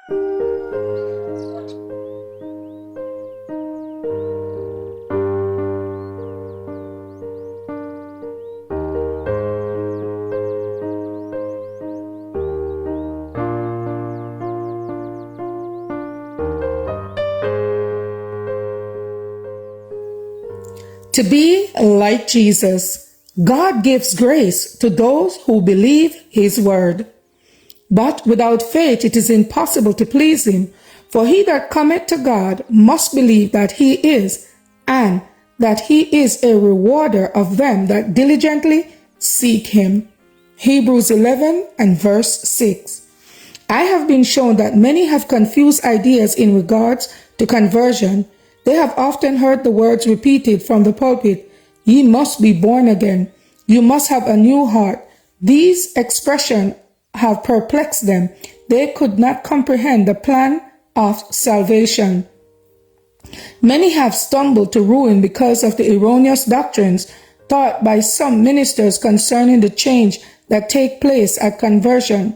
To be like Jesus, God gives grace to those who believe His word. But without faith it is impossible to please Him, for he that cometh to God must believe that He is, and that He is a rewarder of them that diligently seek Him. Hebrews 11 and verse 6. I have been shown that many have confused ideas in regards to conversion. They have often heard the words repeated from the pulpit, "Ye must be born again. You must have a new heart." These expressions have perplexed them. They could not comprehend the plan of salvation. Many have stumbled to ruin because of the erroneous doctrines taught by some ministers concerning the change that take place at conversion.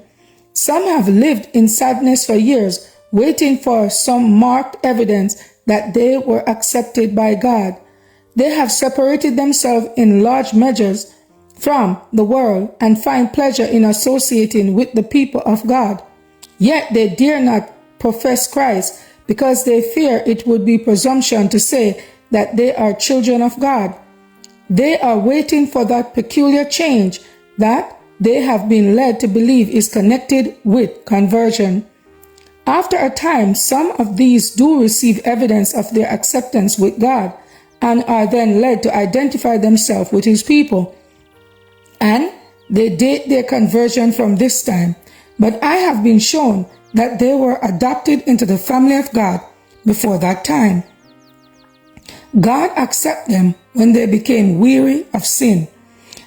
Some have lived in sadness for years, waiting for some marked evidence that they were accepted by God. They have separated themselves in large measures from the world and find pleasure in associating with the people of God. Yet they dare not profess Christ because they fear it would be presumption to say that they are children of God. They are waiting for that peculiar change that they have been led to believe is connected with conversion. After a time, some of these do receive evidence of their acceptance with God and are then led to identify themselves with His people, and they date their conversion from this time. But I have been shown that they were adopted into the family of God before that time. God accepted them when they became weary of sin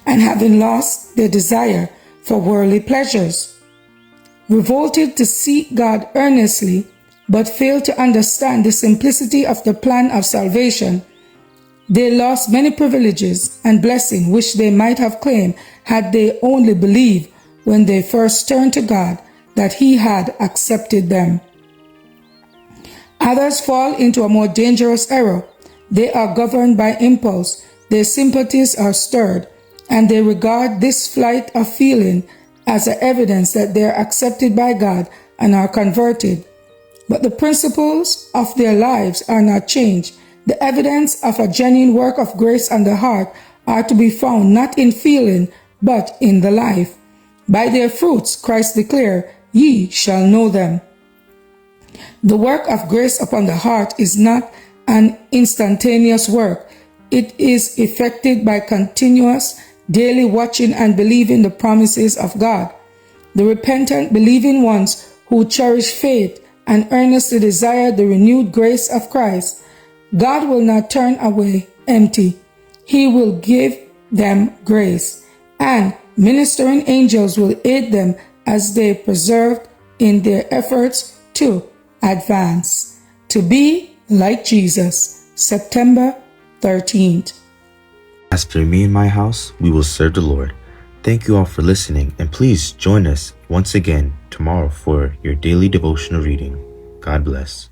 and having lost their desire for worldly pleasures, revolted to seek God earnestly, but failed to understand the simplicity of the plan of salvation. They lost many privileges and blessings which they might have claimed had they only believed when they first turned to God that He had accepted them. Others fall into a more dangerous error. They are governed by impulse, their sympathies are stirred, and they regard this flight of feeling as an evidence that they are accepted by God and are converted. But the principles of their lives are not changed. The evidence of a genuine work of grace on the heart are to be found not in feeling, but in the life. By their fruits, Christ declared, "Ye shall know them." The work of grace upon the heart is not an instantaneous work. It is effected by continuous, daily watching and believing the promises of God. The repentant, believing ones who cherish faith and earnestly desire the renewed grace of Christ, God will not turn away empty. He will give them grace, and ministering angels will aid them as they persevere in their efforts to advance. To be like Jesus, September 13th. As for me and my house, we will serve the Lord. Thank you all for listening, and please join us once again tomorrow for your daily devotional reading. God bless.